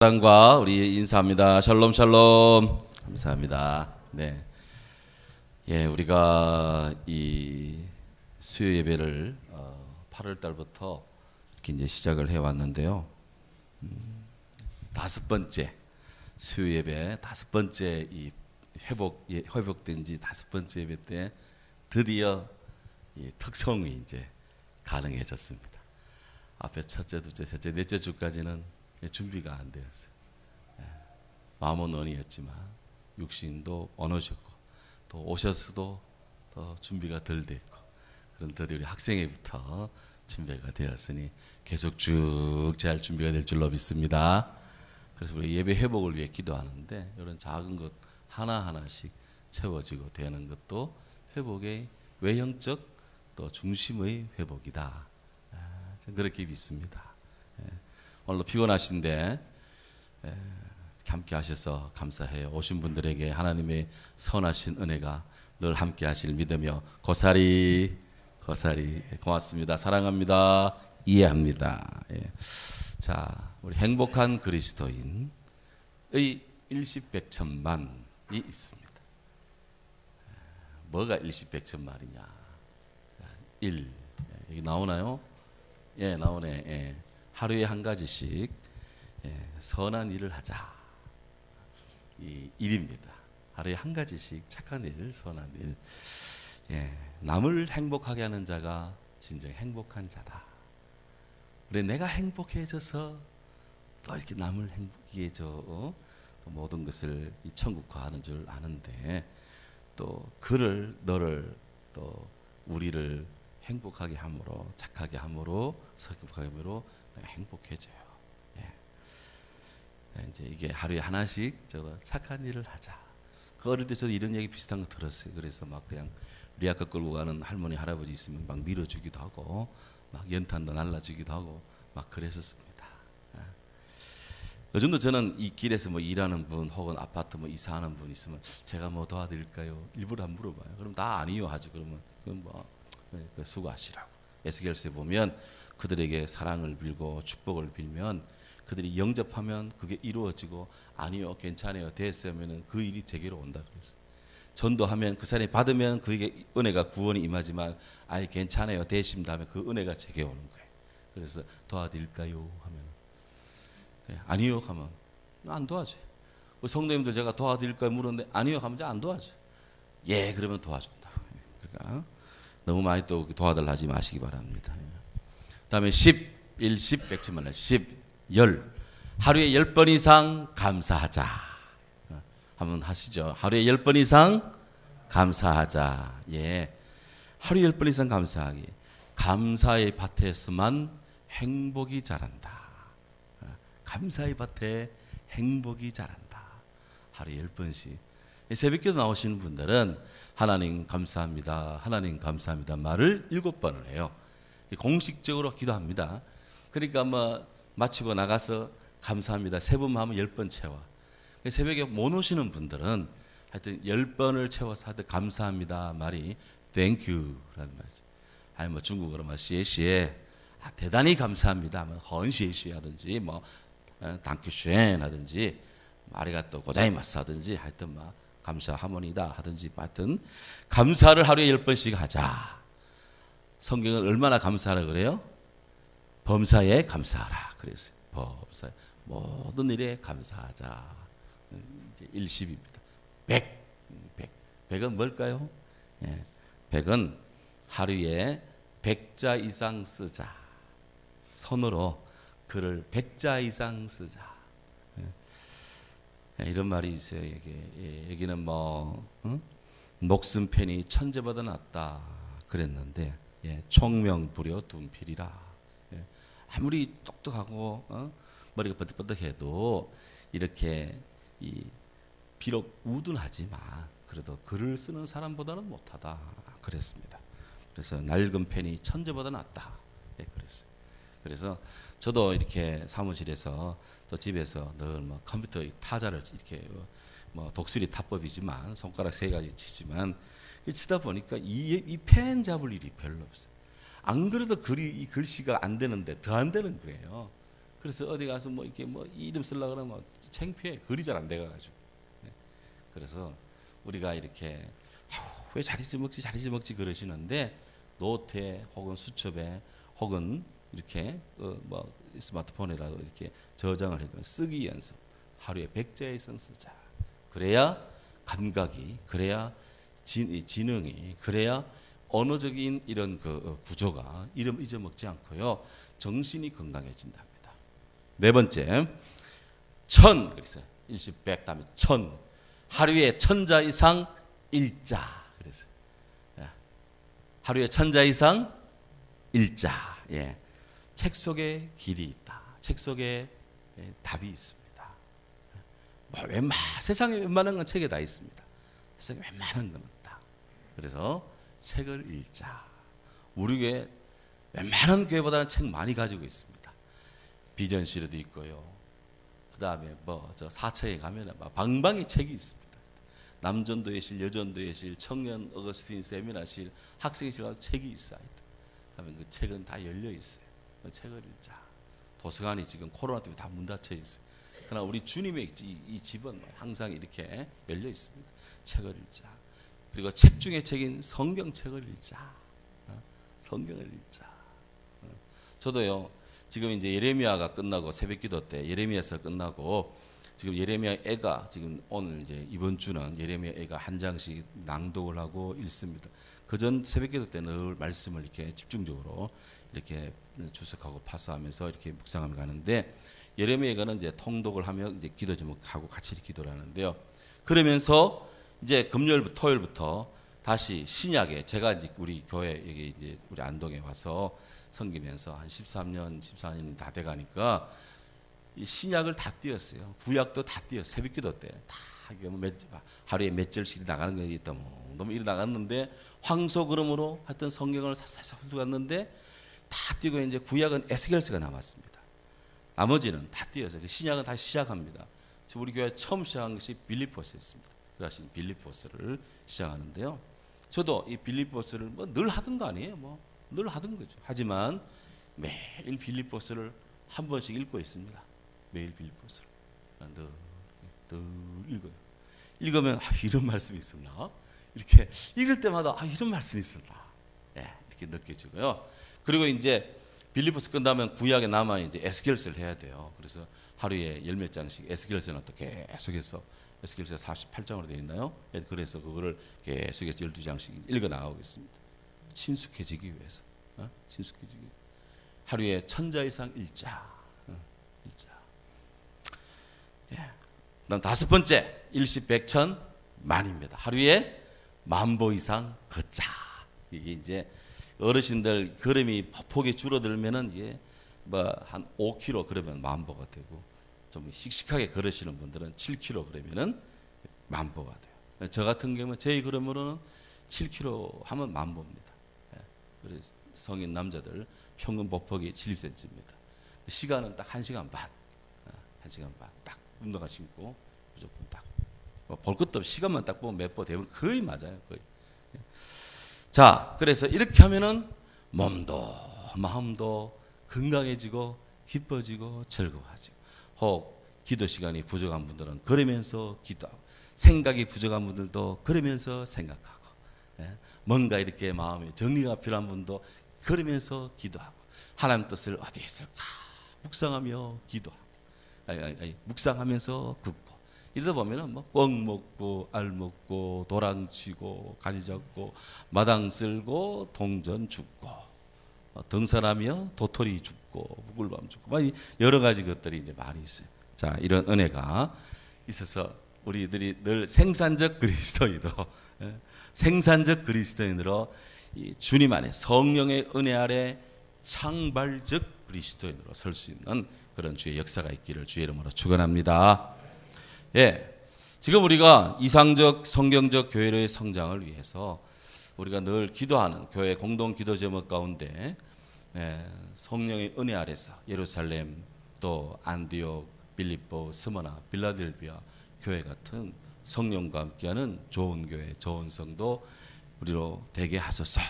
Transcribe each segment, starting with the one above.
사랑과 우리 인사합니다. 샬롬 샬롬. 감사합니다. 네, 우리가 이 수요 예배를 8월 달부터 이렇게 이제 시작을 해 왔는데요. 다섯 번째 수요 예배, 다섯 번째 이 회복된 지 다섯 번째 예배 때 드디어 이 특성이 이제 가능해졌습니다. 앞에 첫째, 둘째, 셋째, 넷째 주까지는 준비가 안 되었어요. 마음은 언이었지만 육신도 언어졌고 또 오셔서도 더 준비가 덜 됐고, 그런데 우리 학생회부터 준비가 되었으니 계속 쭉 잘 준비가 될 줄로 믿습니다. 그래서 우리 예배 회복을 위해 기도하는데, 이런 작은 것 하나하나씩 채워지고 되는 것도 회복의 외형적 또 중심의 회복이다. 저는 그렇게 믿습니다. 오늘도 피곤하신데 함께 하셔서 감사해요. 오신 분들에게 하나님의 선하신 은혜가 늘 함께 하실 믿으며 고사리 고맙습니다. 사랑합니다. 이해합니다. 자, 우리 행복한 그리스도인의 일십백천만이 있습니다. 뭐가 일십백천만이냐? 1, 여기 나오나요? 예, 나오네. 예. 하루에 한 가지씩 선한 일을 하자. 이 일입니다. 하루에 한 가지씩 착한 일, 선한 일. 남을 행복하게 하는 자가 진정 행복한 자다. 그래, 내가 행복해져서 또 이렇게 남을 행복하게 해줘. 모든 것을 이 천국화하는 줄 아는데, 또 그를 너를 또 우리를 행복하게 함으로, 착하게 함으로, 성급하게 함으로 행복해져요. 이제 이게 하루에 하나씩 저거 착한 일을 하자. 그 어릴 때 저도 이런 얘기 비슷한 거 들었어요. 그래서 막 그냥 리아카 끌고 가는 할머니 할아버지 있으면 막 밀어주기도 하고, 막 연탄도 날라주기도 하고 막 그랬었습니다. 요즘도 저는 이 길에서 뭐 일하는 분 혹은 아파트 뭐 이사하는 분 있으면 제가 뭐 도와드릴까요? 일부러 안 물어봐요. 그럼 다 아니요 하죠. 그러면 그럼 뭐 수고하시라고. 에스겔서에 보면 그들에게 사랑을 빌고 축복을 빌면, 그들이 영접하면 그게 이루어지고, 아니요 괜찮아요 됐어요 하면은 그 일이 제게로 온다 그랬어요. 전도하면 그 사람이 받으면 그에게 은혜가 구원이 임하지만, 아니 괜찮아요 되십니다 하면 그 은혜가 제게 오는 거예요. 그래서 도와드릴까요 하면 아니요 하면 안 도와줘요. 성도님들 제가 도와드릴까요 물었는데 아니요 하면 안 도와줘요. 예 그러면 도와준다. 그러니까 너무 많이 또 도와달라 하지 마시기 바랍니다. 다음에 10, 1, 10, 100천만 원, 10, 10. 하루에 10번 이상 감사하자. 한번 하시죠. 하루에 10번 이상 감사하자. 하루에 10번 이상 감사하기. 감사의 밭에서만 행복이 자란다. 감사의 밭에 행복이 자란다. 하루에 10번씩. 새벽기도 나오시는 분들은 하나님 감사합니다, 하나님 감사합니다 말을 7번을 해요. 공식적으로 기도합니다. 그러니까 뭐 마치고 나가서 감사합니다 3번 하면 10번 채워. 새벽에 못 오시는 분들은 하여튼 10번을 채워서 하여튼 감사합니다 말이 thank you라는 말이죠. 아니 뭐 중국어로 뭐 시에시에 대단히 감사합니다 하면 헌시에시 하든지 뭐 당큐쉔 하든지 아리가또 고자이마스 하든지 하여튼 뭐 감사하모니다 하든지, 하여튼 감사를 하루에 10번씩 하자. 성경은 얼마나 감사하라 그래요? 범사에 감사하라 그랬어요. 범사 모든 일에 감사하자. 이제 110입니다. 100. 100은 뭘까요? 100은 하루에 100자 이상 쓰자. 손으로 글을 100자 이상 쓰자. 이런 말이 있어요. 여기는 뭐 녹슨 편이 천재보다 낫다 그랬는데, 총명부려 둔필이라. 아무리 똑똑하고 머리가 뻗덕뻗덕해도 이렇게 비록 우둔하지만 그래도 글을 쓰는 사람보다는 못하다 그랬습니다. 그래서 낡은 펜이 천재보다 낫다 그랬어요. 그래서 저도 이렇게 사무실에서 또 집에서 늘 뭐 컴퓨터 타자를 이렇게 뭐 독수리 타법이지만 손가락 3가지 치지만 치다 보니까 이 펜 잡을 일이 별로 없어요. 안 그래도 이 글씨가 안 되는데 더 안 되는 거예요. 그래서 어디 가서 뭐 이렇게 뭐 이름 쓰려고 그러면 창피해. 글이 잘 안 돼가지고. 그래서 우리가 이렇게 왜 잘 잊어먹지 그러시는데 노트에 혹은 수첩에 혹은 이렇게 뭐 스마트폰이라도 이렇게 저장을 해두면 쓰기 연습. 하루에 100자 이상 쓰자. 그래야 감각이, 그래야 지능이, 그래야 언어적인 이런 그 구조가 이름 잊어먹지 않고요. 정신이 건강해진답니다. 네 번째, 그래서 일십, 백, 다음에 하루에 1000자 이상 읽자. 그래서 하루에 1000자 이상 읽자. 예. 책 속에 길이 있다. 책 속에 답이 있습니다. 뭐 세상에 웬만한 건 책에 다 있습니다. 세상에 웬만한 건 없다. 그래서 책을 읽자. 우리 교회 웬만한 교회보다는 책 많이 가지고 있습니다. 비전시에도 있고요. 그 다음에 뭐 저 사처에 가면은 방방이 책이 있습니다. 남전도의 실, 여전도의 실, 청년 어거스틴 세미나실, 학생실 가서 책이 있어요. 하면 그 책은 다 열려 있어요. 그 책을 읽자. 도서관이 지금 코로나 때문에 다 문 닫혀 있어요. 그러나 우리 주님의 이 집은 항상 이렇게 열려 있습니다. 책을 읽자. 그리고 책 중에 책인 성경책을 읽자. 성경을 읽자. 저도요. 지금 이제 예레미야가 끝나고 새벽기도 때 예레미야서 끝나고 지금 예레미야 애가 지금 오늘 이제 이번 주는 예레미야 애가 한 장씩 낭독을 하고 읽습니다. 그전 새벽기도 때 늘 말씀을 이렇게 집중적으로 이렇게 주석하고 파서하면서 이렇게 묵상하며 가는데 예레미야가는 이제 통독을 하며 이제 기도 제목하고 같이 기도를 하는데요. 그러면서 이제 금요일부터 토요일부터 다시 신약에 제가 이제 우리 교회 여기 이제 우리 안동에 와서 섬기면서 한 14년이 다 돼가니까 이 신약을 다 띄었어요. 구약도 다 띄었어요. 새벽기도 때 다 하루에 몇 절씩 나가는 게 있다 뭐 너무 일이 나갔는데 황소 그름으로 하여튼 성경을 살살 훑어갔는데 다 띄고 이제 구약은 에스겔서가 남았습니다. 나머지는 다 띄어서 신약은 다시 시작합니다. 우리 교회 처음 시작한 것이 빌립보스였습니다. 그래서 빌립보스를 시작하는데요. 저도 이 빌립보스를 뭐 늘 하던 거 아니에요. 뭐 늘 하던 거죠. 하지만 매일 빌립보스를 한 번씩 읽고 있습니다. 매일 빌립보스를 늘 읽어요. 읽으면 이런 말씀이 있었나? 이렇게 읽을 때마다 이런 말씀이 있었나? 이렇게 느껴지고요. 그리고 이제 빌립보스 끝나면 구약에 남아 이제 에스겔서를 해야 돼요. 그래서 하루에 10몇 장씩 에스겔서는 또 계속해서 에스겔서 48장으로 되어 있나요? 그래서 그거를 계속해서 12장씩 읽어 나가고 있습니다. 친숙해지기 위해서. 친숙해지기. 하루에 1000자 이상 읽자. 읽자. 그다음 5번째 일십, 백천, 만입니다. 하루에 10,000보 이상 걷자. 이게 이제 어르신들 걸음이 폭이 줄어들면은 이게 뭐 한 5km 그러면 10,000보가 되고 좀 씩씩하게 걸으시는 분들은 7km 그러면은 10,000보가 돼요. 저 같은 경우는 제 걸음으로는 7km 하면 10,000보입니다. 그래서 성인 남자들 평균 보폭이 70cm입니다. 시간은 딱 1시간 반. 1시간 반. 딱 운동화 신고 무조건 딱. 볼 것도 없이 시간만 딱 보면 몇 보 대부분 거의 맞아요. 거의. 자, 그래서 이렇게 하면은 몸도 마음도 건강해지고 기뻐지고 즐거워지고 혹 기도 시간이 부족한 분들은 걸으면서 기도하고 생각이 부족한 분들도 걸으면서 생각하고 뭔가 이렇게 마음에 정리가 필요한 분도 걸으면서 기도하고 하나님 뜻을 어디에 있을까 묵상하며 기도하고 묵상하면서 긋고 이러다 보면은 뭐 꿩 먹고 알 먹고 도랑치고 가지 잡고 마당 쓸고 동전 죽고 등산하며 도토리 죽고 꿀밤 죽고 막 여러 가지 것들이 이제 많이 있어요. 자, 이런 은혜가 있어서 우리들이 늘 생산적 그리스도인으로 이 주님 안에 성령의 은혜 아래 창발적 그리스도인으로 설 수 있는 그런 주의 역사가 있기를 주의 이름으로 축원합니다. 지금 우리가 이상적 성경적 교회의 성장을 위해서 우리가 늘 기도하는 교회 공동 기도 제목 가운데 성령의 은혜 아래서 예루살렘 또 안디옥, 빌립보, 스모나, 빌라델비아 교회 같은 성령과 함께하는 좋은 교회, 좋은 성도 우리로 되게 하소서.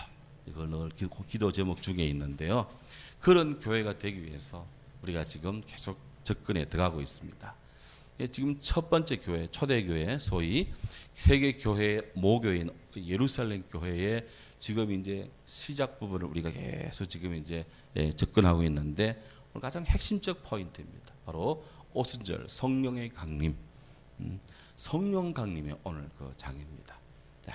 이걸 늘 기도 제목 중에 있는데요. 그런 교회가 되기 위해서 우리가 지금 계속 접근해 들어가고 있습니다. 지금 첫 번째 교회, 초대교회, 소위 세계 교회 모교인 예루살렘 교회의 지금 이제 시작 부분을 우리가 계속 지금 이제 접근하고 있는데 오늘 가장 핵심적 포인트입니다. 바로 오순절 성령의 강림, 성령 강림의 오늘 그 장입니다.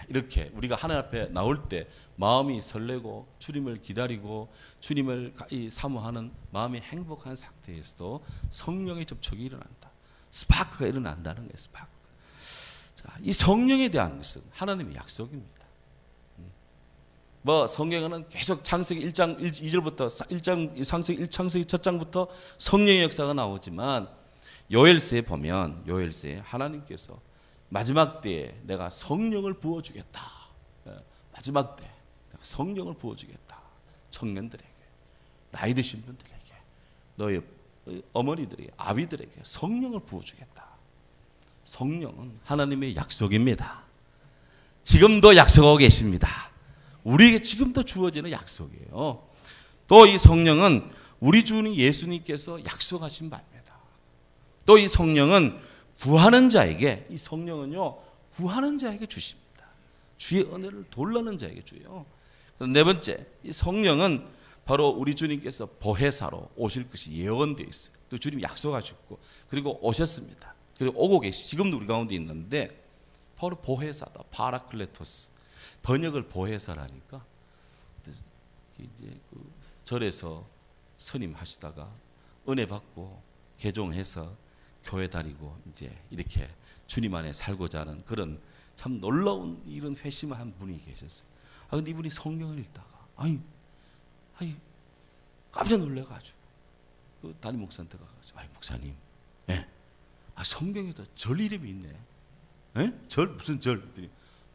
이렇게 우리가 하나님 앞에 나올 때 마음이 설레고 주님을 기다리고 주님을 사모하는 마음이 행복한 상태에서도 성령의 접촉이 일어난다. 스파크가 일어난다는 거예요. 스파크. 자, 이 성령에 대한 것은 하나님의 약속입니다. 뭐 성경에는 계속 창세기 1장 2절부터 1장 창세기 첫 장부터 성령의 역사가 나오지만 요엘서에 보면 요엘서에 하나님께서 마지막 때에 내가 성령을 부어주겠다. 마지막 때 내가 성령을 부어주겠다. 청년들에게, 나이 드신 분들에게, 너의 어머니들에게, 아비들에게 성령을 부어주겠다. 성령은 하나님의 약속입니다. 지금도 약속하고 계십니다. 우리에게 지금도 주어지는 약속이에요. 또 이 성령은 우리 주님 예수님께서 약속하신 바입니다. 또 이 성령은 구하는 자에게, 이 성령은요 구하는 자에게 주십니다. 주의 은혜를 돌라는 자에게 주요. 네 번째, 이 성령은 바로 우리 주님께서 보혜사로 오실 것이 예언되어 있어요. 또 주님 약속하셨고 그리고 오셨습니다. 그리고 오고 계시, 지금도 우리 가운데 있는데 바로 보혜사다. 파라클레토스. 번역을 보혜사라니까 이제 그 절에서 스님 하시다가 은혜 받고 개종해서 교회 다니고 이제 이렇게 주님 안에 살고자 하는 그런 참 놀라운 이런 회심을 한 분이 계셨어요. 근데 이분이 성령을 읽다가 아니 깜짝 놀래가지고 그 담임 목사한테 가가지고 목사님, 성경에도 절 이름이 있네. 절 무슨 절?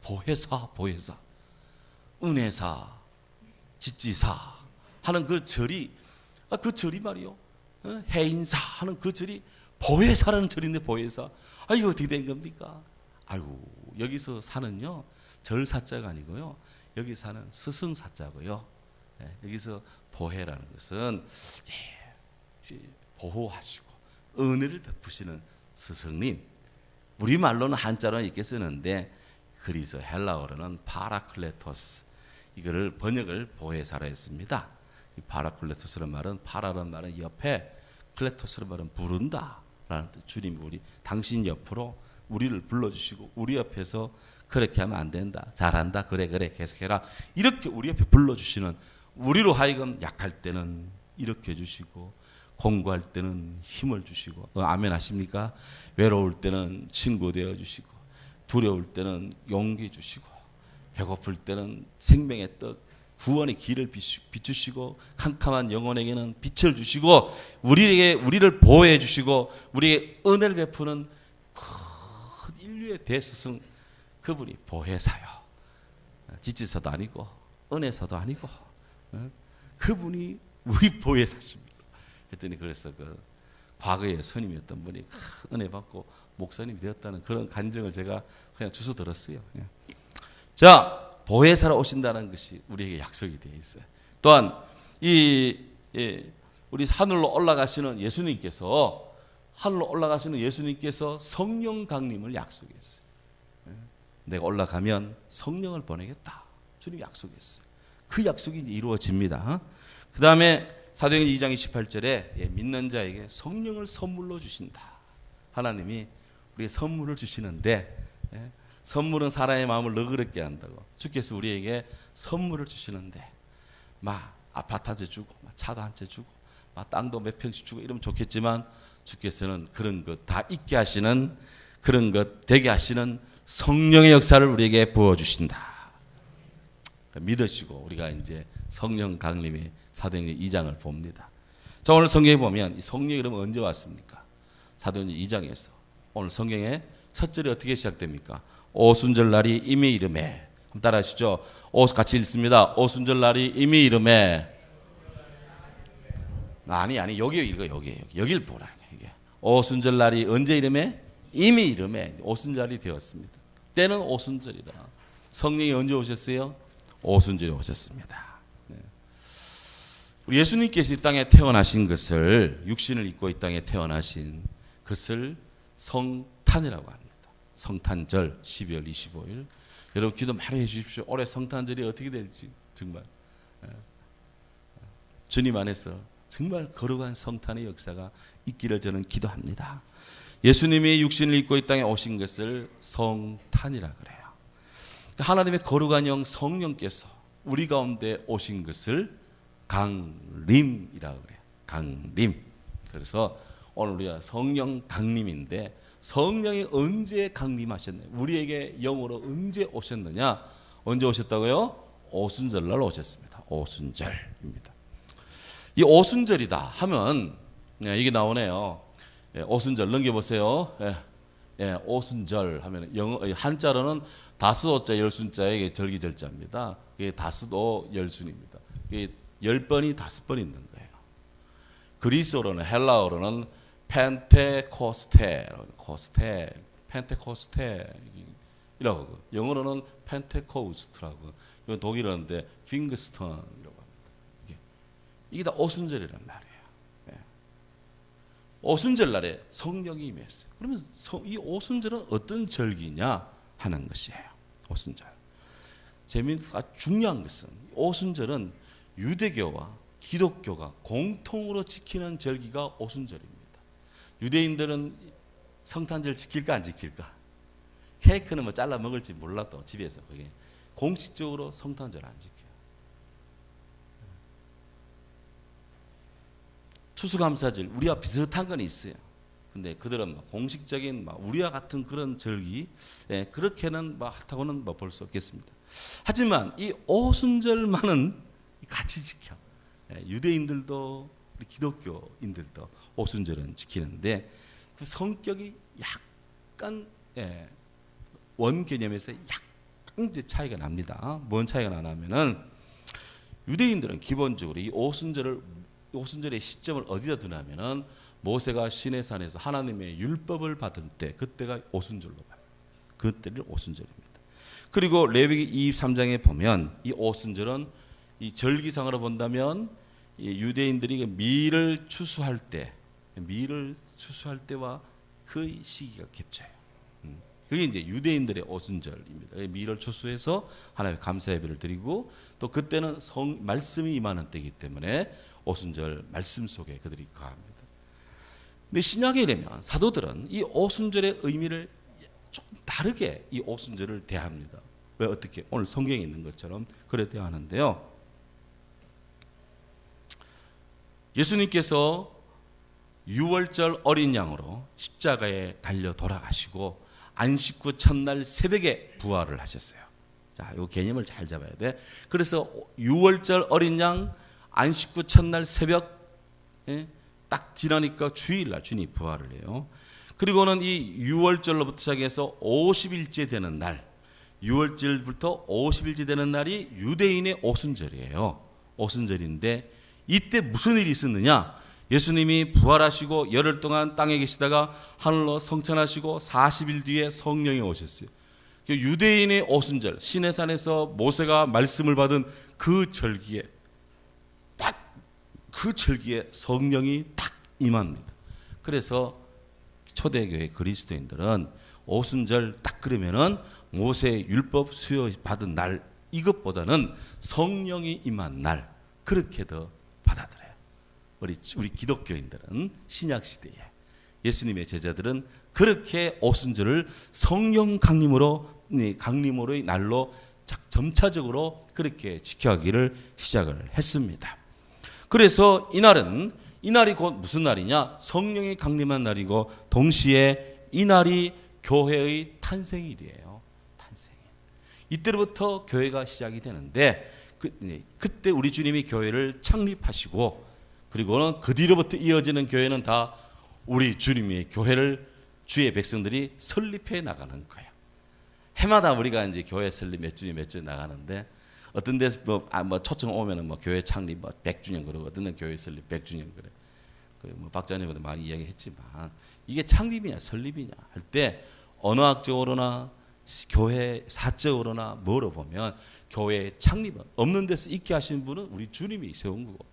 보혜사, 은혜사, 지지사 하는 그 절이 그 절이 말이요. 해인사 하는 그 절이 보혜사라는 절인데 보혜사. 이거 어떻게 된 겁니까? 아이고 여기서 사는요 절사자가 아니고요. 여기 사는 스승사자고요. 여기서 보혜라는 것은 보호하시고 은혜를 베푸시는 스승님. 우리말로는 한자로는 이렇게 쓰는데 그리스 헬라어로는 파라클레토스. 이거를 번역을 보혜사라 했습니다. 이 파라클레토스라는 말은 파라라는 말은 옆에, 클레토스라는 말은 부른다 라는 뜻. 주님이 우리 당신 옆으로 우리를 불러주시고 우리 옆에서 그렇게 하면 안 된다. 잘한다. 그래 계속해라. 이렇게 우리 옆에 불러주시는, 우리로 하여금 약할 때는 일으켜 주시고 공부할 때는 힘을 주시고 아멘 하십니까? 외로울 때는 친구 되어 주시고 두려울 때는 용기 주시고 배고플 때는 생명의 떡 구원의 길을 비추시고 캄캄한 영혼에게는 빛을 주시고 우리를 보호해 주시고 우리에게 은혜를 베푸는 큰 인류의 대스승, 그분이 보혜사요. 지지사도 아니고 은혜사도 아니고 그분이 우리 보혜사십니다. 그랬더니 그래서 그 과거에 스님이었던 분이 큰 은혜 받고 목사님이 되었다는 그런 간증을 제가 그냥 주워 들었어요. 자, 보혜사로 오신다는 것이 우리에게 약속이 되어 있어요. 또한 우리 하늘로 올라가시는 예수님께서 성령 강림을 약속했어요. 내가 올라가면 성령을 보내겠다. 주님이 약속했어요. 그 약속이 이제 이루어집니다. 그 다음에 사도행전 2장 28절에 믿는 자에게 성령을 선물로 주신다. 하나님이 우리에게 선물을 주시는데 선물은 사람의 마음을 너그럽게 한다고. 주께서 우리에게 선물을 주시는데 막 아파트 한 채 주고 막 차도 한 채 주고 막 땅도 몇 평씩 주고 이러면 좋겠지만 주께서는 그런 것 다 있게 하시는, 그런 것 되게 하시는 성령의 역사를 우리에게 부어주신다. 믿으시고 우리가 이제 성령 강림의 사도행전 2장을 봅니다. 자, 오늘 성경에 보면 이 성령이 그러면 언제 왔습니까? 사도행전 2장에서 오늘 성경의 첫 절이 어떻게 시작됩니까? 오순절 날이 이미 이름에. 한번 따라 하시죠. 같이 읽습니다. 오순절 날이 이미 이름에. 아니 여기 읽어. 여기를 보라. 이게 오순절 날이 언제 이름에? 이미 이름에. 오순절이 되었습니다. 때는 오순절이다. 성령이 언제 오셨어요? 오순절에 오셨습니다. 우리 예수님께서 이 땅에 태어나신 것을, 육신을 입고 이 땅에 태어나신 것을 성탄이라고 합니다. 성탄절 12월 25일. 여러분 기도 많이 해 주십시오. 올해 성탄절이 어떻게 될지 정말 주님 안에서 정말 거룩한 성탄의 역사가 있기를 저는 기도합니다. 예수님이 육신을 입고 이 땅에 오신 것을 성탄이라 그래요. 하나님의 거룩한 영 성령께서 우리 가운데 오신 것을 강림이라고 그래요. 강림. 그래서 오늘 우리가 성령 강림인데, 성령이 언제 강림하셨나요? 우리에게 영으로 언제 오셨느냐? 언제 오셨다고요? 오순절날 오셨습니다. 오순절입니다. 이 오순절이다 하면 이게 나오네요. 오순절 넘겨보세요. 오순절 하면 영어 한자로는 다스도자 열순자의 절기절자입니다. 이게 다스도 열순입니다. 이게 10번이 5번 있는 거예요. 그리스어로는, 헬라어로는 펜테코스테라고, 영어로는 펜테코스트라고, 이건 독일어인데 핑거스턴이라고 합니다. 이게 다 오순절이란 말이에요. 오순절 날에 성령이 임했어요. 그러면 이 오순절은 어떤 절기냐 하는 것이에요. 오순절. 중요한 것은 오순절은 유대교와 기독교가 공통으로 지키는 절기가 오순절입니다. 유대인들은 성탄절 지킬까 안 지킬까? 케이크는 뭐 잘라 먹을지 몰라도 집에서 그게 공식적으로 성탄절 안 지켜요. 추수감사절 우리와 비슷한 건 있어요. 근데 그들은 공식적인 우리와 같은 그런 절기, 그렇게는 하다고는 볼 수 없겠습니다. 하지만 이 오순절만은 같이 지켜. 유대인들도 우리 기독교인들도 오순절은 지키는데 그 성격이 약간 원 개념에서 약간 이제 차이가 납니다. 뭔 차이가 나냐면은 유대인들은 기본적으로 이 오순절의 시점을 어디다 두냐면은 모세가 시내산에서 하나님의 율법을 받을 때, 그때가 오순절로 봐요. 그때를 오순절입니다. 그리고 레위기 23장에 보면 이 오순절은 이 절기상으로 본다면 이 유대인들이 밀을 추수할 때와 그 시기가 겹쳐요. 그게 이제 유대인들의 오순절입니다. 밀을 추수해서 하나님의 감사 예배를 드리고, 또 그때는 말씀이 임하는 때이기 때문에 오순절 말씀 속에 그들이 거합니다. 근데 신약에 이르면 사도들은 이 오순절의 의미를 좀 다르게 이 오순절을 대합니다. 왜 어떻게? 오늘 성경에 있는 것처럼 그래 대하는데요. 예수님께서 유월절 어린 양으로 십자가에 달려 돌아가시고 안식 후 첫날 새벽에 부활을 하셨어요. 자, 이 개념을 잘 잡아야 돼. 그래서 유월절 어린 양 안식 후 첫날 새벽 딱 지나니까 주일날 주님이 부활을 해요. 그리고는 이 유월절로부터 시작해서 50일째 되는 날, 6월절부터 50일째 되는 날이 유대인의 오순절이에요. 오순절인데 이때 무슨 일이 있었느냐? 예수님이 부활하시고 열흘 동안 땅에 계시다가 하늘로 성천하시고 40일 뒤에 성령이 오셨어요. 유대인의 오순절, 시내산에서 모세가 말씀을 받은 그 절기에 그 절기에 성령이 딱 임합니다. 그래서 초대교회 그리스도인들은 오순절 딱 그러면은 모세의 율법 수여 받은 날, 이것보다는 성령이 임한 날, 그렇게 더 받아들여요. 우리 기독교인들은 신약 시대에 예수님의 제자들은 그렇게 오순절을 성령 강림으로의 날로 점차적으로 그렇게 지켜가기를 시작을 했습니다. 그래서 이날이 곧 무슨 날이냐? 성령이 강림한 날이고 동시에 이날이 교회의 탄생일이에요. 탄생일. 이때로부터 교회가 시작이 되는데 그때 우리 주님이 교회를 창립하시고, 그리고는 그 뒤로부터 이어지는 교회는 다 우리 주님의 교회를 주의 백성들이 설립해 나가는 거예요. 해마다 우리가 이제 교회 설립 몇 주년 나가는데, 어떤 데서 초청 오면은 교회 창립 100주년 그러고, 어떤 데는 교회 설립 100주년 그래. 박자님도 많이 이야기했지만 이게 창립이냐 설립이냐 할 때 언어학적으로나 교회 사적으로나 뭐로 보면 교회 창립은 없는 데서 있게 하신 분은 우리 주님이 세운 거고,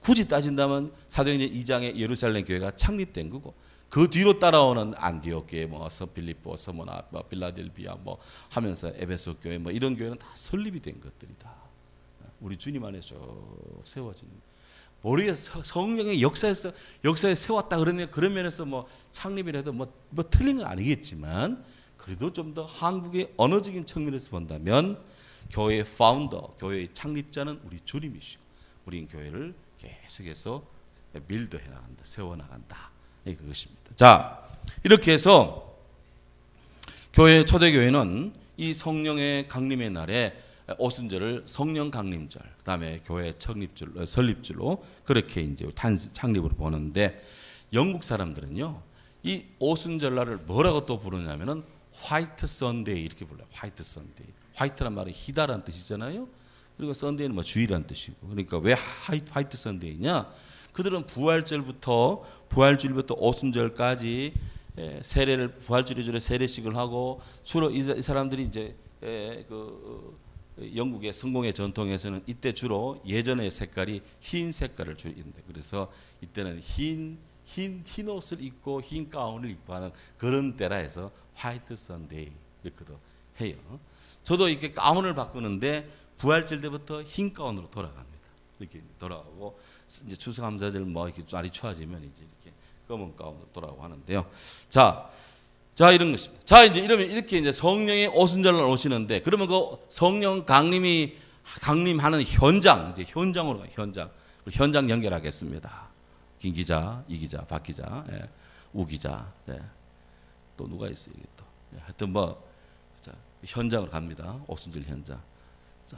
굳이 따진다면 사도행전 2장에 예루살렘 교회가 창립된 거고, 그 뒤로 따라오는 안디옥 교회, 뭐 서필리포, 서모나, 뭐 빌라델비아, 뭐 하면서 에베소 교회, 뭐 이런 교회는 다 설립이 된 것들이다. 우리 주님 안에 쭉 세워진. 우리가 성령의 역사에 세웠다 그러면 그런 면에서 뭐 창립이라도 뭐 틀린 건 아니겠지만, 그래도 좀 더 한국의 언어적인 측면에서 본다면 교회의 파운더, 교회의 창립자는 우리 주님이시고, 우리는 교회를 계속해서 밀드해 나간다, 세워 나간다. 그것입니다. 자, 이렇게 해서 초대교회는 이 성령의 강림의 날에 오순절을 성령 강림절, 그다음에 교회 창립절, 설립절로 그렇게 이제 창립으로 보는데, 영국 사람들은요 이 오순절날을 뭐라고 또 부르냐면은 화이트 선데이 이렇게 불러요. 화이트 선데이. 화이트란 말은 희다라는 뜻이잖아요. 그리고 선데이는 뭐 주일이라는 뜻이고. 그러니까 왜 화이트 선데이냐? 그들은 부활주일부터 오순절까지 부활주일에 세례식을 하고, 주로 이 사람들이 이제 영국의 성공의 전통에서는 이때 주로 예전의 색깔이 흰 색깔을 주는데, 그래서 이때는 흰 옷을 입고 흰 가운을 입고 하는 그런 때라 해서 화이트 선데이 이렇게도 해요. 저도 이렇게 가운을 바꾸는데 부활절 때부터 흰 가운으로 돌아갑니다. 이렇게 돌아가고, 이제 추수감사절 뭐 이렇게 날이 추워지면 이제 이렇게 검은 가운으로 돌아가고 하는데요. 자 이런 것입니다. 자, 이제 이러면 이렇게 이제 성령의 오순절날 오시는데, 그러면 그 성령 강림하는 현장, 이제 현장으로 가요. 현장 연결하겠습니다. 김 기자, 이 기자, 박 기자, 우 기자, 또 누가 있어요? 또 하여튼 뭐 자, 현장으로 갑니다. 오순절 현장. 자,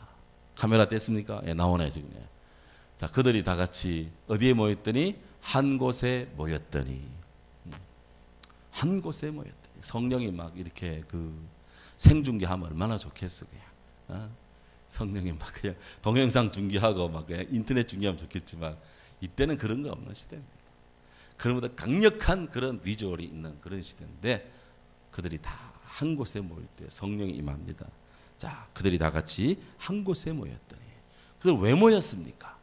카메라 뗐습니까? 나오네 지금. 자, 그들이 다 같이 어디에 모였더니 한 곳에 모였더니. 한 곳에 모였더니. 성령이 막 이렇게 생중계하면 얼마나 좋겠어 그냥. 성령이 막 그냥 동영상 중계하고 막 그냥 인터넷 중계하면 좋겠지만, 이때는 그런 거 없는 시대입니다. 그러보다 강력한 그런 비주얼이 있는 그런 시대인데, 그들이 다 한 곳에 모일 때 성령이 임합니다. 자, 그들이 다 같이 한 곳에 모였더니. 그들 왜 모였습니까?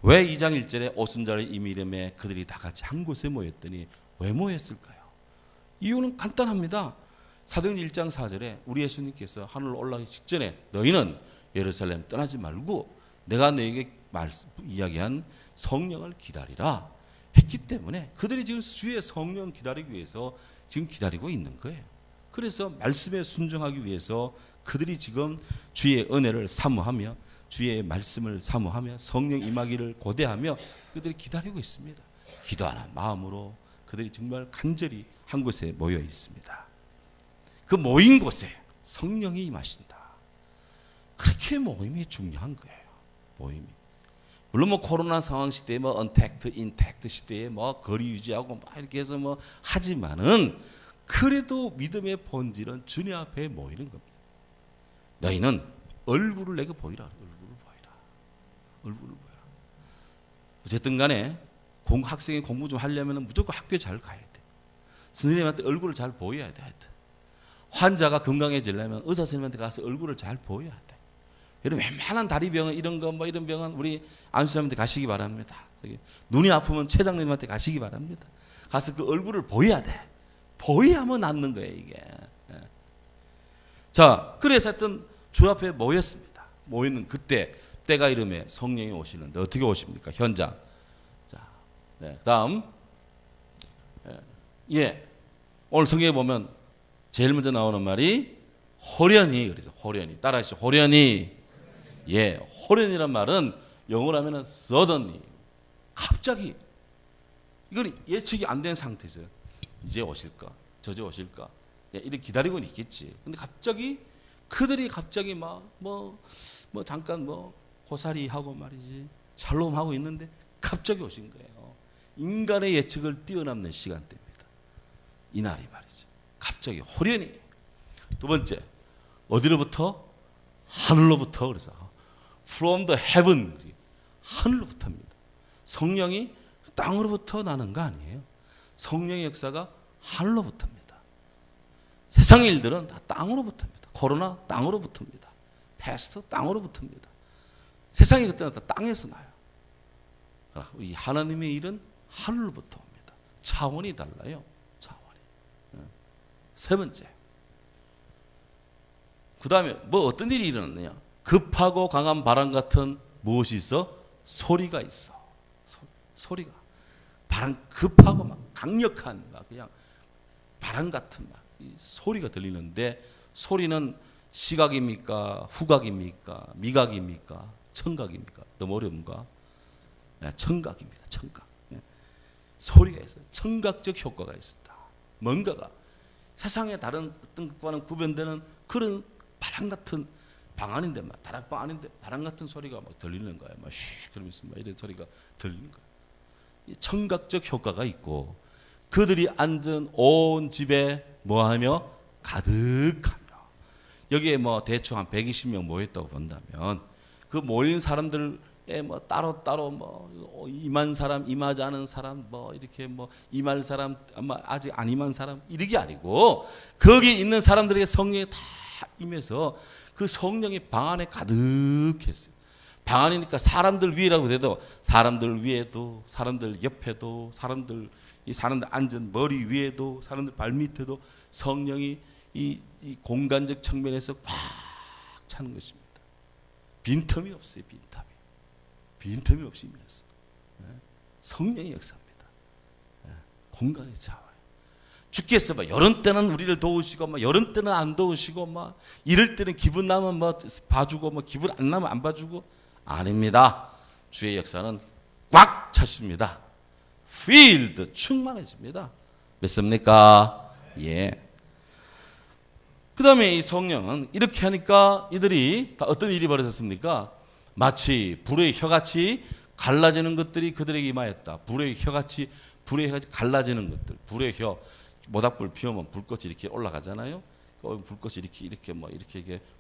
왜 2장 1절에 오순절의 이미름에 그들이 다 같이 한 곳에 모였더니 왜 모였을까요? 이유는 간단합니다. 사도행전 1장 4절에 우리 예수님께서 하늘로 올라가기 직전에 너희는 예루살렘 떠나지 말고 내가 너에게 이야기한 성령을 기다리라 했기 때문에, 그들이 지금 주의 성령 기다리기 위해서 지금 기다리고 있는 거예요. 그래서 말씀에 순종하기 위해서 그들이 지금 주의 은혜를 사모하며 주의 말씀을 사모하며 성령 임하기를 고대하며 그들이 기다리고 있습니다. 기도하는 마음으로 그들이 정말 간절히 한 곳에 모여 있습니다. 그 모인 곳에 성령이 임하신다. 그렇게 모임이 중요한 거예요. 모임이. 물론 뭐 코로나 상황 시대에 뭐 언택트, 인택트 시대에 뭐 거리 유지하고 막 이렇게 해서 뭐 하지만은, 그래도 믿음의 본질은 주님 앞에 모이는 겁니다. 너희는 얼굴을 내게 보이라. 얼굴을 보이라. 어쨌든 간에 학생이 공부 좀 하려면 무조건 학교에 잘 가야 돼. 선생님한테 얼굴을 잘 보여야 돼. 환자가 건강해지려면 의사 선생님한테 가서 얼굴을 잘 보여야 돼. 여러분, 웬만한 다리병은 이런 병은 우리 안수님한테 가시기 바랍니다. 눈이 아프면 최장님한테 가시기 바랍니다. 가서 그 얼굴을 보여야 돼. 보여야만 낫는 거예요, 이게. 자, 그래서 하여튼 주 앞에 모였습니다. 모이는 그때 때가 이름에 성령이 오시는데 어떻게 오십니까? 현장. 자, 그다음 오늘 성경에 보면 제일 먼저 나오는 말이 호련히, 그래서 호련히 따라하시죠. 호련히. 호련이란 말은 영어로 하면은 suddenly, 갑자기. 이건 예측이 안 된 상태죠. 이제 오실까? 저제 오실까? 이렇게 기다리고는 있겠지. 근데 갑자기 그들이 갑자기 뭐 잠깐 고사리 하고 말이지, 샬롬 하고 있는데 갑자기 오신 거예요. 인간의 예측을 뛰어넘는 시간대입니다. 이날이 말이죠. 갑자기 호련히. 두 번째, 어디로부터? 하늘로부터. 그래서 from the heaven, 하늘로부터입니다. 성령이 땅으로부터 나는 거 아니에요. 성령의 역사가 하늘로부터입니다. 세상 일들은 다 땅으로부터입니다. 코로나 땅으로부터입니다. 패스트 땅으로부터입니다. 세상이 그때는 다 땅에서 나요. 이 하나님의 일은 하늘로부터 옵니다. 차원이 달라요. 차원이. 세 번째. 그 다음에 뭐 어떤 일이 일어났느냐? 급하고 강한 바람 같은 무엇이 있어? 소리가 있어. 소리가. 바람 급하고 막 강력한 막 그냥 바람 같은 막 이 소리가 들리는데 소리는 시각입니까? 후각입니까? 미각입니까? 청각입니까? 너무 어려운가? 네, 청각입니다. 청각. 네. 소리가 있어요. 청각적 효과가 있었다. 뭔가가 세상의 다른 어떤 것과는 구별되는 그런 바람 같은 방 안인데 막 다락방 안인데 바람 같은 소리가 막 들리는 거야. 막 쉬 그러면서 막 이런 소리가 들리는 거야. 이 청각적 효과가 있고 그들이 앉은 온 집에 뭐하며 가득하며 여기에 뭐 대충 한 120명 모였다고 본다면 그 모인 사람들에 뭐 따로 뭐 임한 사람 임하지 않은 사람 뭐 이렇게 뭐 임할 사람 아마 아직 안 임한 사람 이게 아니고 거기 있는 사람들에게 성령이 다 임해서 그 성령이 방 안에 가득했어요. 방 안이니까 사람들 위라고 해도 사람들 위에도 사람들 옆에도 사람들 이 사람들 앉은 머리 위에도 사람들 발 밑에도 성령이 이 공간적 측면에서 꽉 차는 것입니다. 빈틈이 없어요. 빈틈이 없이 임했어. 성령의 역사입니다. 공간이 차와요. 주께서 막 이런 때는 우리를 도우시고 막 이런 때는 안 도우시고 막 이럴 때는 기분 나면 뭐 봐주고 뭐 기분 안 나면 안 봐주고 아닙니다. 주의 역사는 꽉 차십니다. filled 충만해집니다. 믿습니까? 예. 그 다음에 이 성령은 이렇게 하니까 이들이 다 어떤 일이 벌어졌습니까? 마치 불의 혀같이 갈라지는 것들이 그들에게 임하였다. 불의 혀같이 갈라지는 것들. 불의 혀 모닥불 피우면 불꽃이 이렇게 올라가잖아요. 불꽃이 이렇게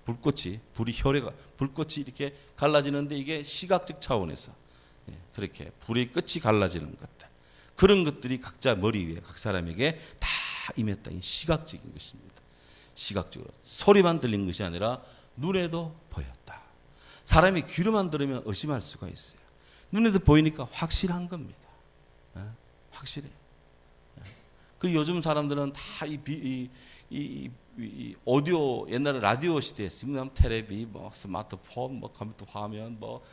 불꽃이 불꽃이 이렇게 갈라지는데 이게 시각적 차원에서 그렇게 불의 끝이 갈라지는 것들. 그런 것들이 각자 머리 위에 각 사람에게 다 임했다. 이 시각적인 것입니다. 시각적으로 소리만 들린 것이 아니라 눈에도 보였다. 사람이 귀로만 들으면 의심할 수가 있어요. 눈에도 보이니까 확실한 겁니다. 확실해. 그 요즘 사람들은 다 이 오디오 옛날에 라디오 시대였으면 텔레비, 뭐 스마트폰, 뭐 컴퓨터 화면, 뭐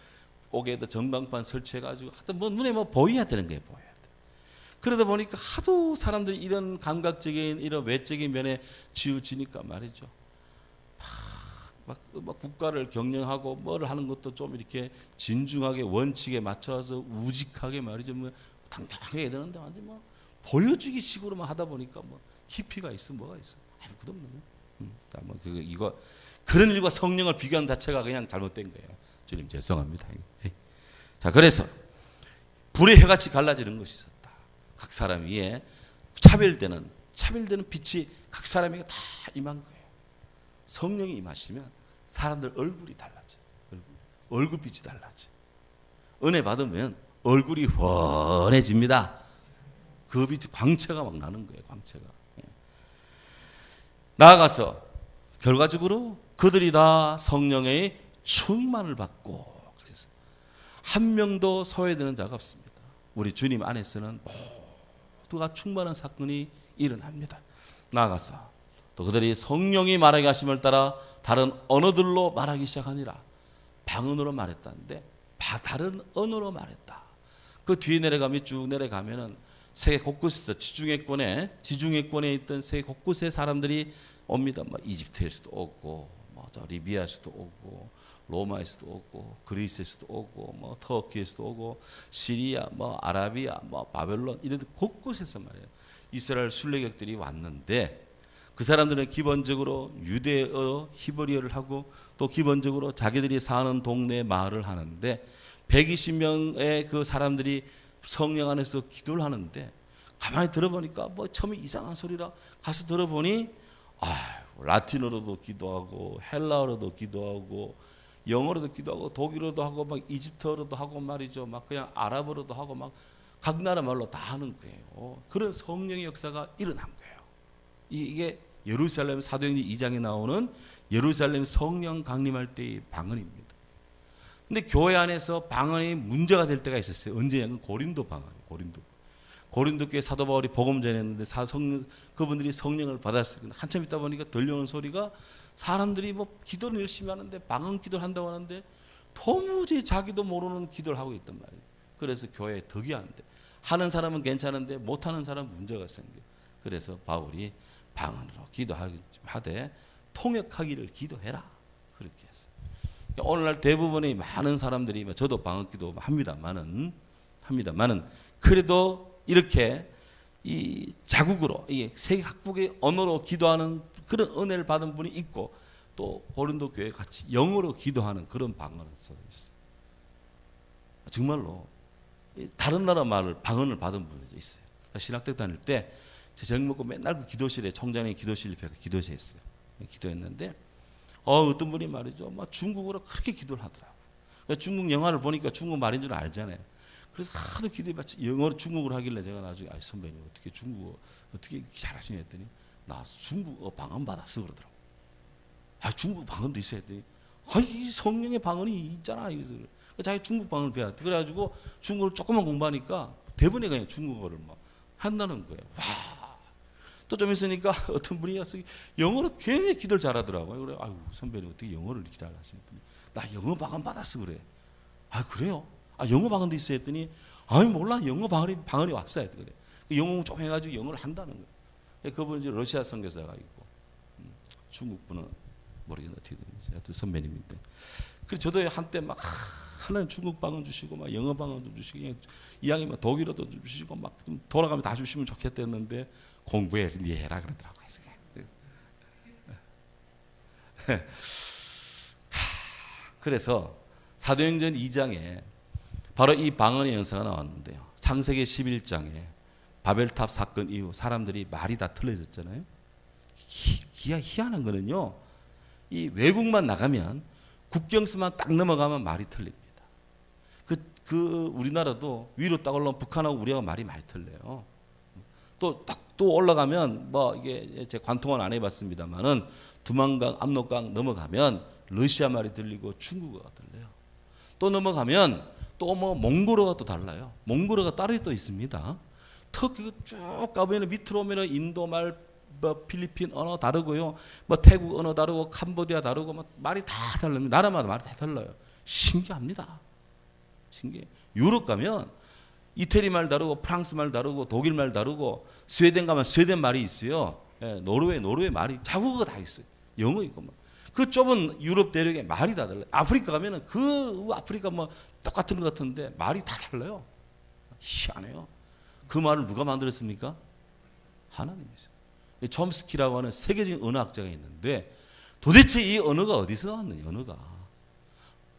옥에다 전광판 설치해가지고 하여튼 뭐 눈에 뭐 보여야 되는 게 보여야 돼. 그러다 보니까 하도 사람들이 이런 감각적인 이런 외적인 면에 치우치니까 말이죠. 막 국가를 경영하고 뭐를 하는 것도 좀 이렇게 진중하게 원칙에 맞춰서 우직하게 말이죠. 뭐 당당하게 해야 되는데 완전 뭐 보여주기 식으로만 하다 보니까 뭐 깊이가 있어 뭐가 있어. 아무것도 없는. 뭐 이거 그런 일과 성령을 비교하는 자체가 그냥 잘못된 거예요. 주님 죄송합니다. 자 그래서 불의 혀같이 갈라지는 것이 있었다. 각 사람 위에 차별되는 빛이 각 사람에게 다 임한 거예요. 성령이 임하시면 사람들 얼굴이 달라져. 얼굴빛이 달라져. 은혜 받으면 얼굴이 훤해집니다. 그 빛이 광채가 막 나는 거예요. 광채가. 나아가서 결과적으로 그들이 다 성령의 충만을 받고 그래서 한 명도 소외되는 자가 없습니다. 우리 주님 안에서는 모두가 충만한 사건이 일어납니다. 나아가서 또 그들이 성령이 말하게 하심을 따라 다른 언어들로 말하기 시작하니라. 방언으로 말했다는데 다른 언어로 말했다. 그 뒤에 내려가면 쭉 내려가면은 세계 곳곳에서 지중해권에 있던 세계 곳곳의 사람들이 옵니다. 뭐 이집트에서도 오고, 뭐 저 리비아에서도 오고, 로마에서도 오고, 그리스에서도 오고, 뭐 터키에서도 오고, 시리아, 뭐 아라비아, 뭐 바벨론 이런 곳곳에서 말이에요. 이스라엘 순례객들이 왔는데 그 사람들은 기본적으로 유대어, 히브리어를 하고 또 기본적으로 자기들이 사는 동네 말을 하는데 120명의 그 사람들이 성령 안에서 기도를 하는데 가만히 들어보니까 뭐 처음에 이상한 소리라 가서 들어보니 라틴어로도 기도하고 헬라어로도 기도하고 영어로도 기도하고 독일어도 하고 막 이집트어로도 하고 말이죠. 막 그냥 아랍어로도 하고 막 각 나라 말로 다 하는 거예요. 그런 성령의 역사가 일어난 거예요. 이게 예루살렘 사도행전 2장에 나오는 예루살렘 성령 강림할 때의 방언입니다. 근데 교회 안에서 방언이 문제가 될 때가 있었어요. 언제냐면 고린도 방언이에요. 고린도 교회 사도 바울이 복음 전했는데 그분들이 성령을 받았어요. 한참 있다 보니까 들려오는 소리가 사람들이 뭐 기도를 열심히 하는데 방언 기도를 한다고 하는데 도무지 자기도 모르는 기도를 하고 있단 말이에요. 그래서 교회에 덕이 안 돼. 하는 사람은 괜찮은데 못하는 사람은 문제가 생겨. 그래서 바울이 방언으로 기도하되 통역하기를 기도해라. 그렇게 했어요. 오늘날 대부분의 많은 사람들이 저도 방언 기도 합니다만은 그래도 이렇게 이 자국으로 세계 각국의 언어로 기도하는 그런 은혜를 받은 분이 있고 또 고린도 교회 같이 영어로 기도하는 그런 방언을 써 있어요. 정말로 다른 나라 말을 방언을 받은 분들도 있어요. 신학대 다닐 때 저녁 먹고 맨날 그 기도실에 총장님 기도실 옆에 기도했어요. 기도했는데 어떤 분이 말이죠. 막 중국어로 그렇게 기도를 하더라고. 그러니까 중국 영화를 보니까 중국 말인 줄 알잖아요. 그래서 하도 기도해봤지 영어로 중국어로 하길래 제가 나중에 선배님 어떻게 중국어 어떻게 잘하시냐 했더니 나 중국어 방언 받았어 그러더라고. 중국 방언도 있어 했더니 이 성령의 방언이 있잖아. 그래서 자기 중국 방언을 배웠대. 그래가지고 중국어를 조금만 공부하니까 대번에 그냥 중국어를 막 한다는 거예요. 와. 또 좀 있으니까 어떤 분이 와서 영어로 굉장히 기도를 잘하더라고요. 그래, 아유 선배님 어떻게 영어를 이렇게 잘하시더니 나 영어 방언 받았어 그래. 그래요? 영어 방언도 있어 했더니 몰라 영어 방언이 왔어 했더니 그래. 영어 좀 해가지고 영어를 한다는 거예요. 그분은 이제 러시아 선교사가 있고 중국 분은 모르겠는데 어떻게 되는지 하여튼 선배님인데. 그래서 저도 한때 막 하나는 중국 방언 주시고 막 영어 방언도 주시고 이왕이 막 독일어도 주시고 막 좀 돌아가면 다 주시면 좋겠다는데 공부해서 네 해라 그러더라고요. 그래서 사도행전 2장에 바로 이 방언의 영사가 나왔는데요. 창세기 11장에 바벨탑 사건 이후 사람들이 말이 다 틀려졌잖아요. 희한한 거는요. 이 외국만 나가면 국경선만 딱 넘어가면 말이 틀립니다. 우리나라도 위로 딱 올라오면 북한하고 우리하고 말이 많이 틀려요. 또 올라가면 이게 제 관통은 안 해봤습니다만은 두만강, 압록강 넘어가면 러시아 말이 들리고 중국어가 들려요. 또 넘어가면 또 몽골어가 또 달라요. 몽골어가 따로 또 있습니다. 터키 쭉 가보면 밑으로 오면 인도 말, 필리핀 언어 다르고요. 태국 언어 다르고 캄보디아 다르고 말이 다 달라요. 나라마다 말이 다 달라요. 신기합니다. 신기해. 유럽 가면 이태리 말 다르고 프랑스 말 다르고 독일 말 다르고 스웨덴 가면 스웨덴 말이 있어요. 노르웨이 말이 자국어가 다 있어요. 영어 있고 그 좁은 유럽 대륙에 말이 다 달라요. 아프리카 가면은 아프리카 똑같은 것 같은데 말이 다 달라요. 희한해요. 그 말을 누가 만들었습니까? 하나님이세요. 촘스키라고 하는 세계적인 언어학자가 있는데 도대체 이 언어가 어디서 왔느냐 언어가.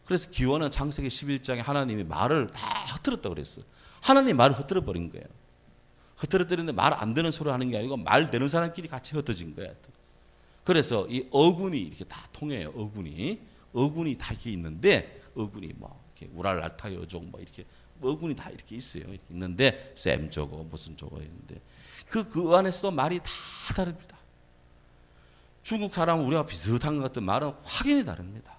그래서 기원은 창세기 11장에 하나님이 말을 다 흩어졌다고 그랬어요. 하나님이 말을 흩어져 버린 거예요. 흩어졌는데 말 안 되는 소리를 하는 게 아니고 말 되는 사람끼리 같이 흩어진 거예요. 그래서 이 어군이 이렇게 다 통해요. 어군이 다 이렇게 있는데 어군이 이렇게 우랄 알타 여족 이렇게 어군이 다 이렇게 있어요. 이렇게 있는데 셈저거 무슨 저거 있는데 그 안에서도 말이 다 다릅니다. 중국 사람은 우리가 비슷한 것 같은 말은 확연히 다릅니다.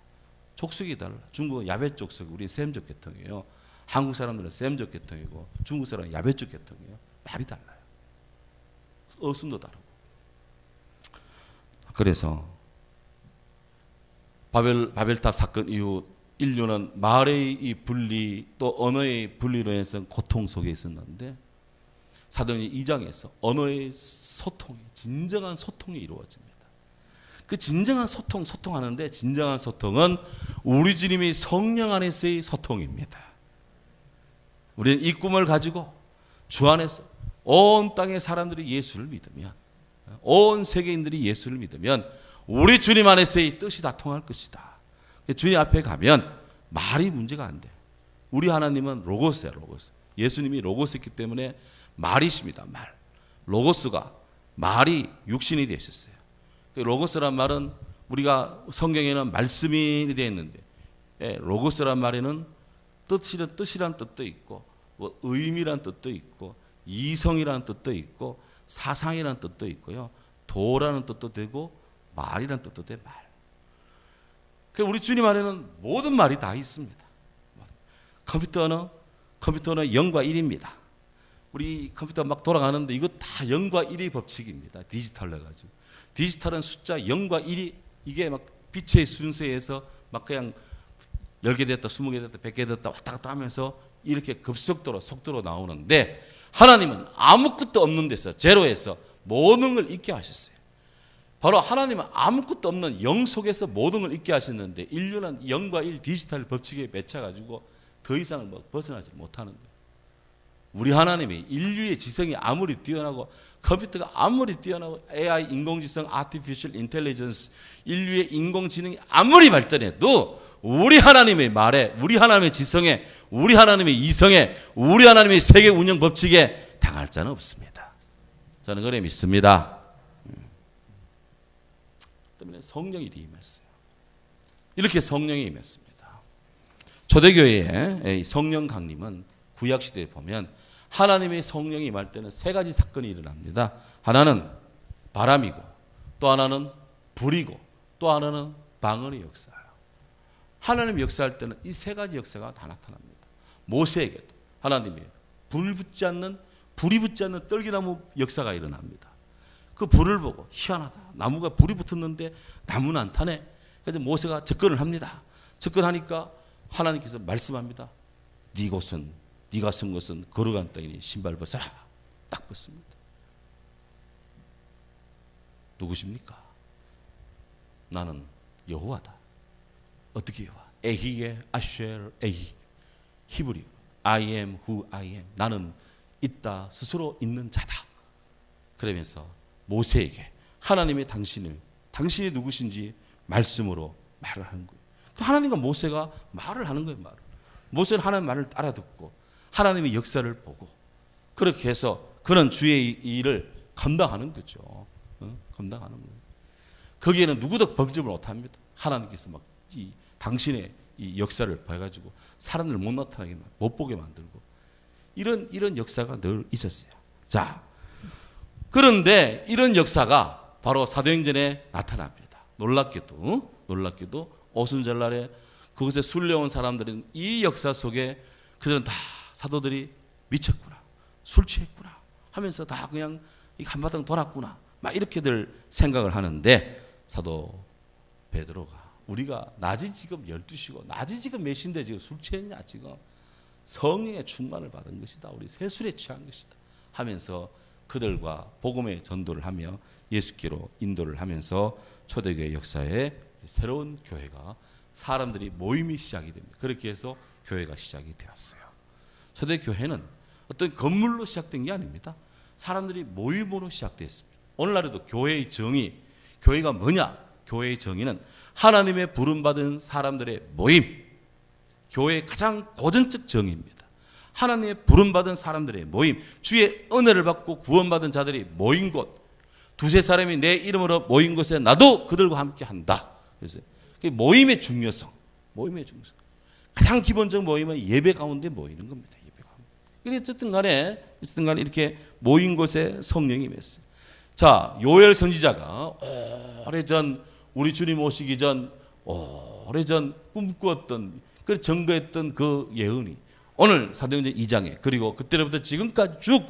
족속이 달라. 중국은 야베 족속, 우리는 셈족 계통이에요. 한국 사람들은 셈족 계통이고 중국 사람은 야베족 계통이에요. 말이 달라요. 어순도 다르고. 그래서 바벨탑 사건 이후 인류는 말의 이 분리 또 언어의 분리로 인해서 고통 속에 있었는데 사도행전 2장에서 언어의 소통이 진정한 소통이 이루어집니다. 그 진정한 소통하는데 진정한 소통은 우리 주님이 성령 안에서의 소통입니다. 우리는 이 꿈을 가지고 주 안에서 온 땅의 사람들이 예수를 믿으면 온 세계인들이 예수를 믿으면 우리 주님 안에서의 뜻이 다 통할 것이다. 주님 앞에 가면 말이 문제가 안 돼. 우리 하나님은 로고스야 로고스. 예수님이 로고스였기 때문에 말이십니다. 말. 로고스가 말이 육신이 되셨어요. 로고스란 말은 우리가 성경에는 말씀이 되어 있는데 로고스란 말에는 뜻이란 뜻도 있고 의미란 뜻도 있고 이성이란 뜻도 있고 사상이란 뜻도 있고요. 도라는 뜻도 되고 말이란 뜻도 돼 말. 우리 주님 안에는 모든 말이 다 있습니다. 컴퓨터는 0과 1입니다. 우리 컴퓨터 막 돌아가는데 이거 다 0과 1의 법칙입니다. 디지털로 해가지고. 디지털은 숫자 0과 1이 이게 막 빛의 순서에서 막 그냥 10개 됐다, 20개 됐다, 100개 됐다 왔다 갔다 하면서 이렇게 급속도로 속도로 나오는데 하나님은 아무것도 없는 데서 제로에서 모든 걸 있게 하셨어요. 바로 하나님은 아무것도 없는 영 속에서 모든 걸 있게 하셨는데 인류는 0과 1 디지털 법칙에 맺혀가지고 더 이상을 벗어나지 못하는 거예요. 우리 하나님이 인류의 지성이 아무리 뛰어나고 컴퓨터가 아무리 뛰어나고 AI 인공지성 Artificial Intelligence 인류의 인공지능이 아무리 발전해도 우리 하나님의 말에 우리 하나님의 지성에 우리 하나님의 이성에 우리 하나님의 세계 운영 법칙에 당할 자는 없습니다. 저는 그래 믿습니다. 때문에 성령이 임했어요. 이렇게 성령이 임했습니다. 초대교회의 성령 강림은 구약시대에 보면 하나님의 성령이 임할 때는 세 가지 사건이 일어납니다. 하나는 바람이고 또 하나는 불이고 또 하나는 방언의 역사예요. 하나님 역사할 때는 이 세 가지 역사가 다 나타납니다. 모세에게도 하나님이 불이 붙지 않는 떨기나무 역사가 일어납니다. 그 불을 보고 희한하다. 나무가 불이 붙었는데 나무는 안 타네. 그래서 모세가 접근을 합니다. 접근하니까 하나님께서 말씀합니다. 네가 쓴 것은 거룩한 땅이니 신발 벗어라. 딱 벗습니다. 누구십니까? 나는 여호와다. 어떻게 여호와? 에히에 아쉘 에히 히브리 I am who I am. 나는 있다 스스로 있는 자다. 그러면서 모세에게 하나님이 당신이 누구신지 말씀으로 말을 하는 거예요. 하나님과 모세가 말을 하는 거예요. 모세는 하나님의 말을 알아듣고 하나님의 역사를 보고 그렇게 해서 그는 주의 일을 감당하는 거죠. 감당하는 거예요. 거기에는 누구도 범접을 못합니다. 하나님께서 막 당신의 이 역사를 봐가지고 사람들 못 나타나게 못 보게 만들고 이런 역사가 늘 있었어요. 자, 그런데 이런 역사가 바로 사도행전에 나타납니다. 놀랍게도 오순절날에 그곳에 순례온 사람들은 이 역사 속에 그들은 다 사도들이 미쳤구나, 술 취했구나 하면서 다 그냥 한바탕 돌았구나 막 이렇게들 생각을 하는데 사도 베드로가 우리가 낮이 지금 12시고 낮이 지금 몇 시인데 지금 술 취했냐 지금 성령의 충만을 받은 것이다. 우리 세술에 취한 것이다 하면서 그들과 복음의 전도를 하며 예수께로 인도를 하면서 초대교회 역사에 새로운 교회가 사람들이 모임이 시작이 됩니다. 그렇게 해서 교회가 시작이 되었어요. 초대교회는 어떤 건물로 시작된 게 아닙니다. 사람들이 모임으로 시작됐습니다. 오늘날에도 교회의 정의, 교회가 뭐냐? 교회의 정의는 하나님의 부름받은 사람들의 모임, 교회의 가장 고전적 정의입니다. 하나님의 부름받은 사람들의 모임, 주의 은혜를 받고 구원받은 자들이 모인 곳, 두세 사람이 내 이름으로 모인 곳에 나도 그들과 함께 한다. 그래서 모임의 중요성. 가장 기본적 모임은 예배 가운데 모이는 겁니다. 예배 가운데. 어쨌든 간에 이렇게 모인 곳에 성령이 임했어요. 자, 요엘 선지자가 오래전 우리 주님 오시기 전 오래전 꿈꾸었던 그 증거했던 그 예언이 오늘 사도행전 2장에 그리고 그때로부터 지금까지 쭉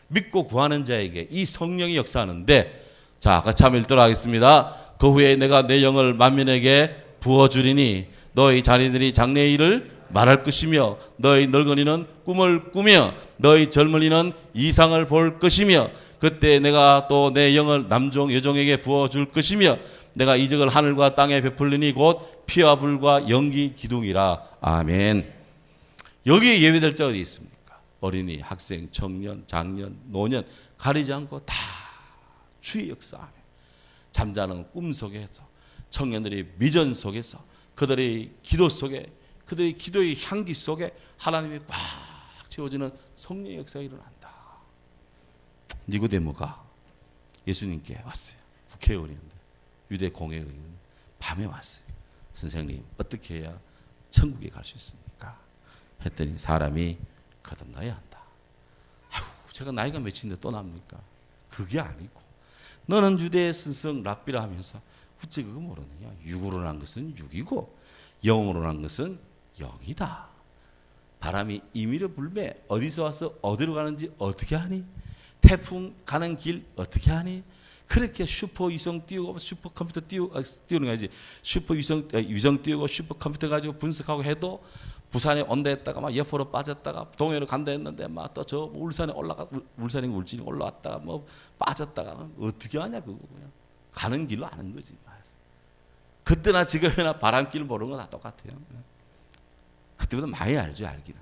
믿고 구하는 자에게 이 성령이 역사하는데 자, 같이 한번 읽도록 하겠습니다. 그 후에 내가 내 영을 만민에게 부어주리니 너희 자녀들이 장래의 일을 말할 것이며 너희 늙은이는 꿈을 꾸며 너희 젊은이는 이상을 볼 것이며 그때 내가 또 내 영을 남종 여종에게 부어줄 것이며 내가 이적을 하늘과 땅에 베풀리니 곧 피와 불과 연기 기둥이라. 아멘. 여기에 예배될 자 어디 있습니까? 어린이, 학생, 청년, 장년, 노년 가리지 않고 다 주의 역사 안에 잠자는 꿈 속에서 청년들이 비전 속에서 그들의 기도 속에 그들의 기도의 향기 속에 하나님이 꽉 채워지는 성령의 역사가 일어난다. 니고데모가 예수님께 왔어요. 국회의원인데 유대 공회의원 밤에 왔어요. 선생님 어떻게 해야 천국에 갈 수 있습니까? 했더니 사람이 거듭나야 한다. 아유, 제가 나이가 몇인데 또 납니까? 그게 아니고 너는 유대의 스승 랍비라 하면서 어찌 그거 모르느냐? 육으로 난 것은 육이고 영으로 난 것은 영이다. 바람이 임의로 불매 어디서 와서 어디로 가는지 어떻게 하니? 태풍 가는 길 어떻게 하니? 그렇게 슈퍼 위성 띄우고 슈퍼컴퓨터 띄우는 거지. 슈퍼 위성 띄우고 슈퍼컴퓨터 가지고 분석하고 해도 부산에 온다 했다가 막 옆으로 빠졌다가 동해로 간다 했는데 막 또 저 울산에 울산에 울진이 올라왔다가 뭐 빠졌다가 어떻게 하냐 그거 그냥 가는 길로 아는 거지. 그때나 지금이나 바람길 모르는 건 다 똑같아요. 그때보다 많이 알죠, 알기는.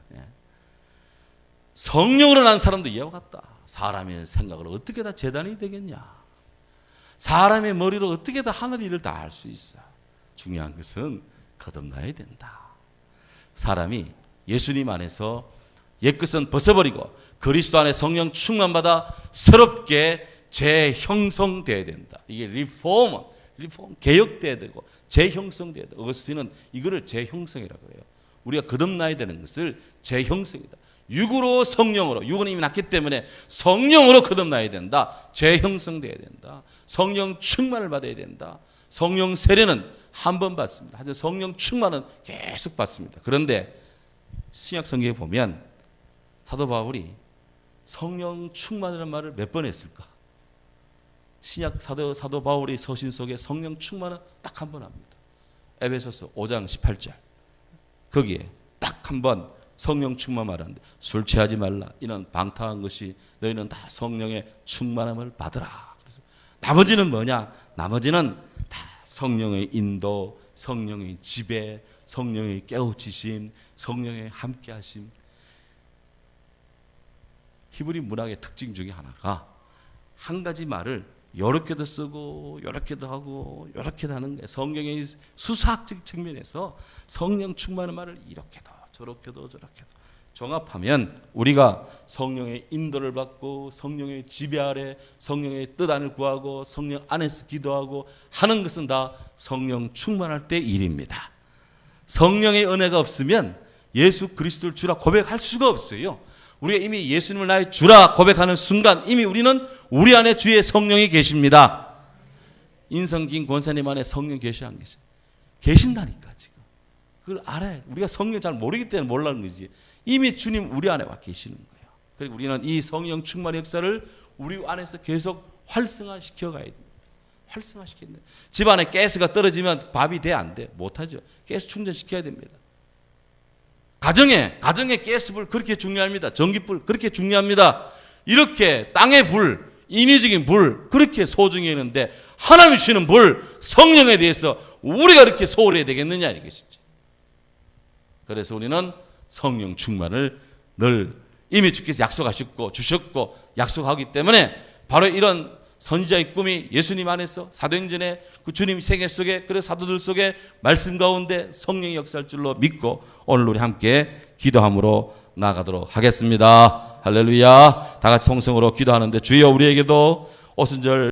성령으로 난 사람도 이와 같다. 사람의 생각을 어떻게 다 재단이 되겠냐? 사람의 머리로 어떻게 다 하늘 일을 다 할 수 있어? 중요한 것은 거듭나야 된다. 사람이 예수님 안에서 옛것은 벗어버리고 그리스도 안에 성령 충만받아 새롭게 재형성돼야 된다. 이게 리폼 개혁돼야 되고 재형성돼야 돼. 어거스틴은 이거를 재형성이라고 그래요. 우리가 거듭나야 되는 것을 재형성이다. 육으로 성령으로, 육은 이미 났기 때문에 성령으로 거듭나야 된다. 재형성돼야 된다. 성령 충만을 받아야 된다. 성령 세례는 한 번 받습니다. 하지만 성령 충만은 계속 받습니다. 그런데 신약 성경에 보면 사도 바울이 성령 충만이라는 말을 몇 번 했을까? 신약 사도 바울의 서신 속에 성령 충만은 딱 한 번 합니다. 에베소서 5장 18절. 거기에 딱 한 번 성령 충만 말하는데 술 취하지 말라. 이는 방탕한 것이 너희는 다 성령의 충만함을 받으라. 그래서 나머지는 뭐냐? 나머지는 다 성령의 인도, 성령의 지배, 성령의 깨우치심, 성령의 함께하심. 히브리 문학의 특징 중에 하나가 한 가지 말을 이렇게도 쓰고 이렇게도 하고 이렇게도 하는 거예요. 성경의 수사학적 측면에서 성령 충만한 말을 이렇게도 저렇게도 저렇게도 종합하면 우리가 성령의 인도를 받고 성령의 지배 아래 성령의 뜻 안을 구하고 성령 안에서 기도하고 하는 것은 다 성령 충만할 때 일입니다. 성령의 은혜가 없으면 예수 그리스도를 주라 고백할 수가 없어요. 우리가 이미 예수님을 나의 주라 고백하는 순간 이미 우리는 우리 안에 주의 성령이 계십니다. 인성긴 권사님 안에 성령 계시 안 계시? 계신다니까 지금. 그걸 알아야 우리가 성령 잘 모르기 때문에 몰라는 거지. 이미 주님 우리 안에 와 계시는 거예요. 그리고 우리는 이 성령 충만의 역사를 우리 안에서 계속 활성화시켜 가야 됩니다. 활성화시켜야 됩니다. 집안에 가스가 떨어지면 밥이 돼 안 돼? 못하죠. 가스 충전시켜야 됩니다. 가정에 가스불 그렇게 중요합니다. 전기불 그렇게 중요합니다. 이렇게 땅의 불, 인위적인 불 그렇게 소중히 했는데 하나님이 주시는 불, 성령에 대해서 우리가 이렇게 소홀해야 되겠느냐 이것이지. 그래서 우리는 성령 충만을 늘 이미 주께서 약속하셨고 주셨고 약속하기 때문에 바로 이런 선지자의 꿈이 예수님 안에서 사도행전에 그 주님 생애 속에 그리고 사도들 속에 말씀 가운데 성령의 역사할 줄로 믿고 오늘 우리 함께 기도함으로 나아가도록 하겠습니다. 할렐루야. 다 같이 통성으로 기도하는데 주여 우리에게도 오순절